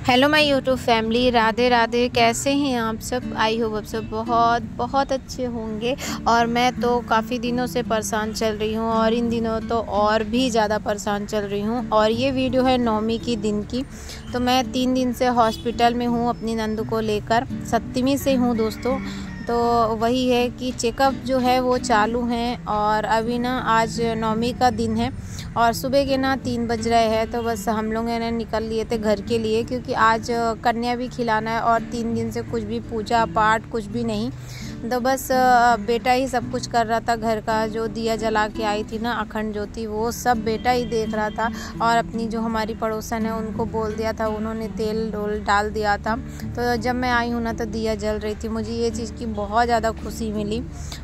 Hello my YouTube family, Radhe Radhe. कैसे हैं आप सब? आई होप आप सब बहुत बहुत अच्छे होंगे। और मैं तो काफ़ी दिनों से परेशान चल रही हूँ और इन दिनों तो और भी ज़्यादा परेशान चल रही हूँ। और ये वीडियो है 9वीं की दिन की। तो मैं 3 दिन से हॉस्पिटल में हूँ अपनी नंद को लेकर। 7वीं से हूँ दोस्तों। तो वही है कि चेकअप जो है वो चालू हैं। और अभी ना आज 9वीं का दिन है और सुबह के ना 3 बज रहे हैं। तो बस हम लोग ने निकल लिए थे घर के लिए, क्योंकि आज कन्या भी खिलाना है और 3 दिन से कुछ भी पूजा पाठ कुछ भी नहीं। तो बस बेटा ही सब कुछ कर रहा था। घर का जो दिया जला के आई थी ना अखंड ज्योति, वो सब बेटा ही देख रहा था। और अपनी जो हमारी पड़ोसन है उनको बोल दिया था, उन्होंने तेल डाल दिया था। तो जब मैं आई हूँ ना तो दिया जल रही थी। मुझे ये चीज़ की बहुत ज़्यादा खुशी मिली।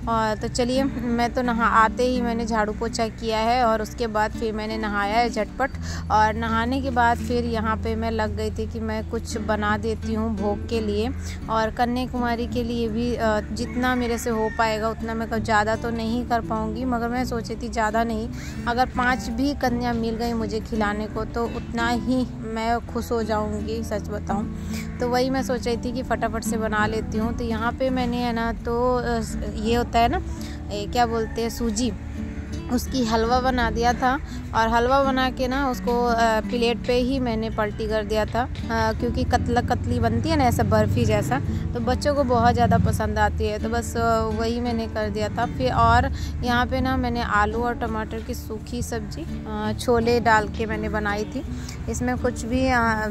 और तो चलिए, मैं तो आते ही मैंने झाड़ू पोछा किया है और उसके बाद फिर मैंने नहाया है झटपट। और नहाने के बाद फिर यहाँ पे मैं लग गई थी कि मैं कुछ बना देती हूँ भोग के लिए और कन्या कुमारी के लिए भी। जितना मेरे से हो पाएगा उतना। मैं ज़्यादा तो नहीं कर पाऊँगी, मगर मैं सोची थी ज़्यादा नहीं, अगर 5 भी कन्या मिल गई मुझे खिलाने को तो उतना ही मैं खुश हो जाऊँगी, सच बताऊँ। तो वही मैं सोच रही थी कि फटाफट से बना लेती हूँ। तो यहाँ पे मैंने है ना, तो ये होता है ना, क्या बोलते हैं, सूजी, उसकी हलवा बना दिया था। और हलवा बना के ना उसको प्लेट पे ही मैंने पलटी कर दिया था, क्योंकि कतली बनती है ना ऐसा बर्फ़ी जैसा, तो बच्चों को बहुत ज़्यादा पसंद आती है। तो बस वही मैंने कर दिया था। फिर और यहाँ पे ना मैंने आलू और टमाटर की सूखी सब्जी छोले डाल के मैंने बनाई थी। इसमें कुछ भी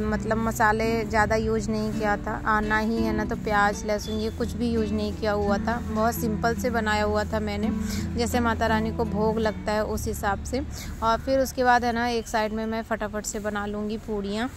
मतलब मसाले ज़्यादा यूज नहीं किया था, ना ही है ना तो प्याज लहसुन ये कुछ भी यूज नहीं किया हुआ था। बहुत सिंपल से बनाया हुआ था मैंने, जैसे माता रानी को भोग लगता है उस हिसाब से। और फिर उसके बाद है ना एक साइड में मैं फटाफट से बना लूँगी पूड़ियाँ।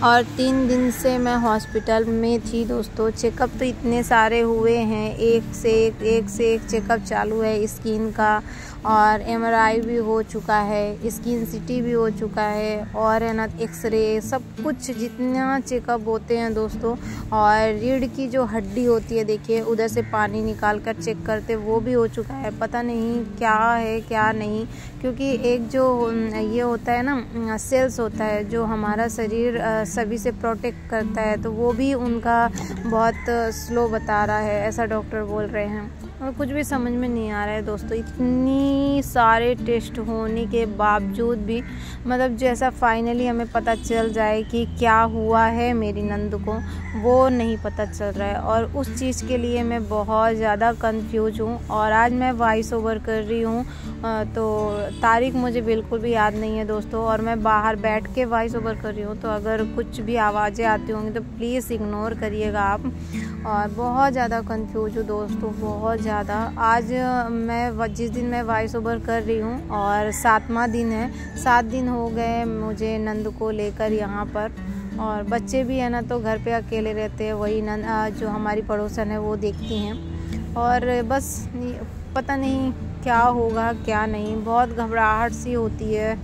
और 3 दिन से मैं हॉस्पिटल में थी दोस्तों। चेकअप तो इतने सारे हुए हैं, एक से एक चेकअप चालू है स्किन का। और MRI भी हो चुका है, स्किन CT भी हो चुका है, और है ना एक्सरे, सब कुछ जितना चेकअप होते हैं दोस्तों। और रीढ़ की जो हड्डी होती है, देखिए उधर से पानी निकाल कर चेक करते, वो भी हो चुका है। पता नहीं क्या है क्या नहीं, क्योंकि एक जो ये होता है ना सेल्स होता है जो हमारा शरीर सभी से प्रोटेक्ट करता है, तो वो भी उनका बहुत स्लो बता रहा है, ऐसा डॉक्टर बोल रहे हैं। और कुछ भी समझ में नहीं आ रहा है दोस्तों। इतनी सारे टेस्ट होने के बावजूद भी, मतलब जैसा फाइनली हमें पता चल जाए कि क्या हुआ है मेरी नंद को, वो नहीं पता चल रहा है। और उस चीज़ के लिए मैं बहुत ज़्यादा कंफ्यूज हूँ। और आज मैं वॉइस ओवर कर रही हूँ, तो तारीख मुझे बिल्कुल भी याद नहीं है दोस्तों। और मैं बाहर बैठ के वॉइस ओवर कर रही हूँ, तो अगर कुछ भी आवाज़ें आती होंगी तो प्लीज़ इग्नोर करिएगा आप। और बहुत ज़्यादा कंफ्यूज हूँ दोस्तों, बहुत ज़्यादा। आज मैं जिस दिन मैं वॉइस ओवर कर रही हूँ और 7वां दिन है, 7 दिन हो गए मुझे नंद को लेकर यहाँ पर। और बच्चे भी है ना तो घर पे अकेले रहते हैं, वही नंद जो हमारी पड़ोसन है वो देखती हैं। और बस पता नहीं क्या होगा क्या नहीं, बहुत घबराहट सी होती है।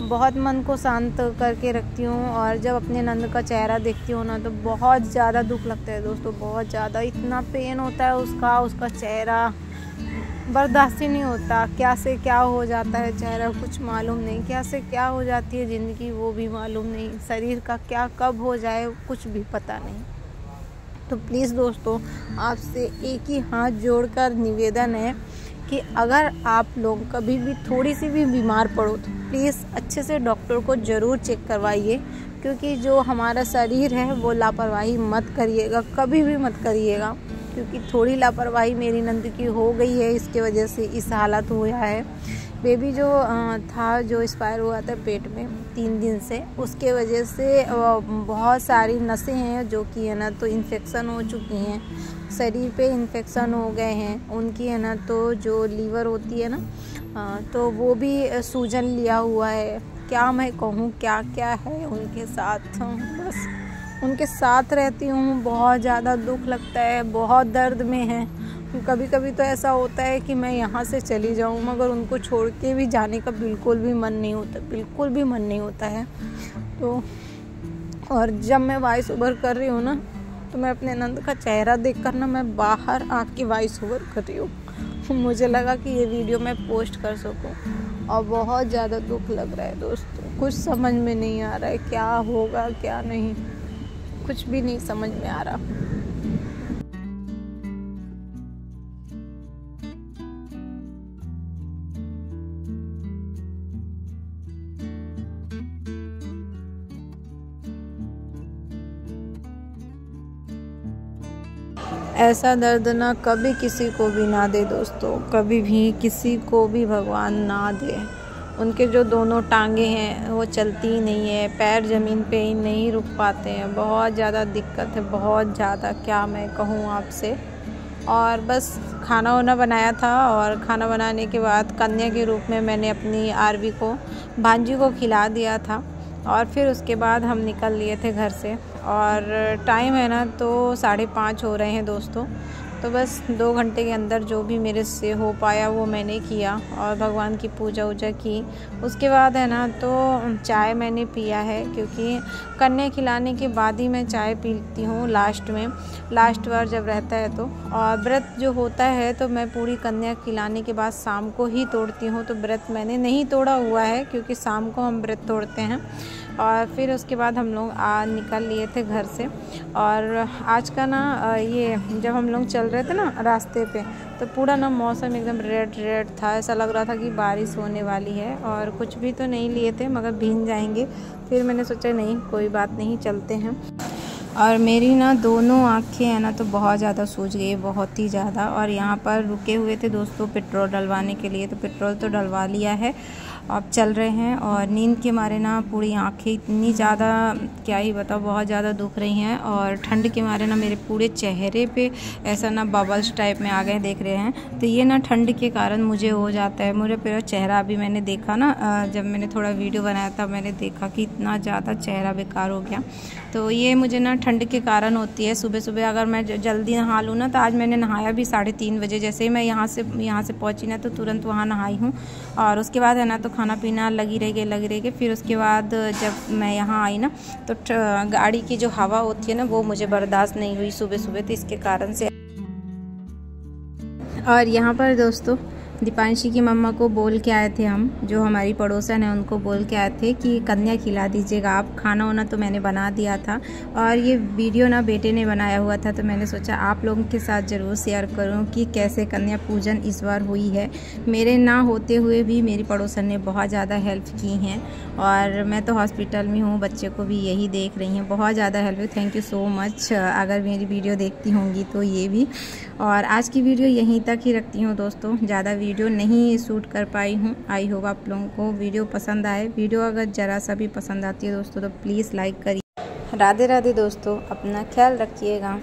बहुत मन को शांत करके रखती हूँ, और जब अपने नंद का चेहरा देखती हूँ ना तो बहुत ज़्यादा दुख लगता है दोस्तों, बहुत ज़्यादा। इतना पेन होता है उसका चेहरा बर्दाश्त ही नहीं होता। क्या से क्या हो जाता है चेहरा कुछ मालूम नहीं, क्या से क्या हो जाती है ज़िंदगी वो भी मालूम नहीं, शरीर का क्या कब हो जाए कुछ भी पता नहीं। तो प्लीज़ दोस्तों, आपसे एक ही हाथ जोड़कर निवेदन है कि अगर आप लोग कभी भी थोड़ी सी भी बीमार पड़ो तो प्लीज़ अच्छे से डॉक्टर को ज़रूर चेक करवाइए, क्योंकि जो हमारा शरीर है वो लापरवाही मत करिएगा, कभी भी मत करिएगा। क्योंकि थोड़ी लापरवाही मेरी नंद की हो गई है, इसके वजह से इस हालत हुआ है। बेबी जो था, जो एक्सपायर हुआ था पेट में 3 दिन से, उसके वजह से बहुत सारी नसें हैं जो कि है ना तो इन्फेक्शन हो चुकी हैं, शरीर पे इन्फेक्शन हो गए हैं उनकी है ना। तो जो लीवर होती है ना, तो वो भी सूजन लिया हुआ है। क्या मैं कहूँ क्या क्या है उनके साथ, बस उनके साथ रहती हूँ, बहुत ज़्यादा दुख लगता है, बहुत दर्द में है। कभी कभी तो ऐसा होता है कि मैं यहाँ से चली जाऊँ, मगर उनको छोड़ के भी जाने का बिल्कुल भी मन नहीं होता, बिल्कुल भी मन नहीं होता है। तो और जब मैं वॉइस ओवर कर रही हूँ ना, तो मैं अपने नंद का चेहरा देखकर ना मैं बाहर आके वॉइस ओवर कर रही हूँ। मुझे लगा कि ये वीडियो मैं पोस्ट कर सकूँ, और बहुत ज़्यादा दुख लग रहा है दोस्तों। कुछ समझ में नहीं आ रहा है क्या होगा क्या नहीं, कुछ भी नहीं समझ में आ रहा। ऐसा दर्द ना कभी किसी को भी ना दे दोस्तों, कभी भी किसी को भी भगवान ना दे। उनके जो दोनों टांगे हैं वो चलती ही नहीं है, पैर ज़मीन पे ही नहीं रुक पाते हैं। बहुत ज़्यादा दिक्कत है, बहुत ज़्यादा, क्या मैं कहूँ आपसे। और बस खाना वाना बनाया था, और खाना बनाने के बाद कन्या के रूप में मैंने अपनी आरवी को, भांजी को खिला दिया था। और फिर उसके बाद हम निकल लिए थे घर से, और टाइम है ना तो 5:30 हो रहे हैं दोस्तों। तो बस 2 घंटे के अंदर जो भी मेरे से हो पाया वो मैंने किया, और भगवान की पूजा वूजा की। उसके बाद है ना तो चाय मैंने पिया है, क्योंकि कन्या खिलाने के बाद ही मैं चाय पीती हूँ लास्ट बार जब रहता है तो। और व्रत जो होता है तो मैं पूरी कन्या खिलाने के बाद शाम को ही तोड़ती हूँ। तो व्रत मैंने नहीं तोड़ा हुआ है, क्योंकि शाम को हम व्रत तोड़ते हैं। और फिर उसके बाद हम लोग निकल लिए थे घर से। और आज का ना ये जब हम लोग चल रहे थे ना रास्ते पे, तो पूरा ना मौसम एकदम रेड था। ऐसा लग रहा था कि बारिश होने वाली है, और कुछ भी तो नहीं लिए थे मगर भीग जाएंगे। फिर मैंने सोचा नहीं, कोई बात नहीं, चलते हैं। और मेरी ना दोनों आँखें हैं ना तो बहुत ज़्यादा सूज गई, बहुत ही ज़्यादा। और यहाँ पर रुके हुए थे दोस्तों पेट्रोल डलवाने के लिए, तो पेट्रोल तो डलवा लिया है, अब चल रहे हैं। और नींद के मारे ना पूरी आंखें इतनी ज़्यादा, क्या ही बताओ, बहुत ज़्यादा दुख रही हैं। और ठंड के मारे ना मेरे पूरे चेहरे पे ऐसा ना बबल्स टाइप में आ गए, देख रहे हैं। तो ये ना ठंड के कारण मुझे हो जाता है। मुझे पूरा चेहरा अभी मैंने देखा ना, जब मैंने थोड़ा वीडियो बनाया था, मैंने देखा कि इतना ज़्यादा चेहरा बेकार हो गया। तो ये मुझे ना ठंड के कारण होती है। सुबह सुबह अगर मैं जल्दी नहा लूँ ना, तो आज मैंने नहाया भी 3:30 बजे। जैसे ही मैं यहाँ से पहुँची ना, तो तुरंत वहाँ नहाई हूँ। और उसके बाद है ना तो खाना पीना लगी रह गई। फिर उसके बाद जब मैं यहाँ आई ना, तो गाड़ी की जो हवा होती है ना वो मुझे बर्दाश्त नहीं हुई सुबह सुबह, तो इसके कारण से। और यहाँ पर दोस्तों दीपांशी की मम्मा को बोल के आए थे हम, जो हमारी पड़ोसन है उनको बोल के आए थे कि कन्या खिला दीजिएगा आप। खाना वाना तो मैंने बना दिया था, और ये वीडियो ना बेटे ने बनाया हुआ था, तो मैंने सोचा आप लोगों के साथ ज़रूर शेयर करूं कि कैसे कन्या पूजन इस बार हुई है। मेरे ना होते हुए भी मेरी पड़ोसन ने बहुत ज़्यादा हेल्प की हैं, और मैं तो हॉस्पिटल में हूँ, बच्चे को भी यही देख रही हैं, बहुत ज़्यादा help. Thank you so much. अगर मेरी वीडियो देखती होंगी तो ये भी। और आज की वीडियो यहीं तक ही रखती हूँ दोस्तों, ज़्यादा वीडियो नहीं शूट कर पाई हूँ। आई होप आप लोगों को वीडियो पसंद आए। वीडियो अगर ज़रा सा भी पसंद आती है दोस्तों तो प्लीज़ लाइक करिए। राधे राधे दोस्तों, अपना ख्याल रखिएगा।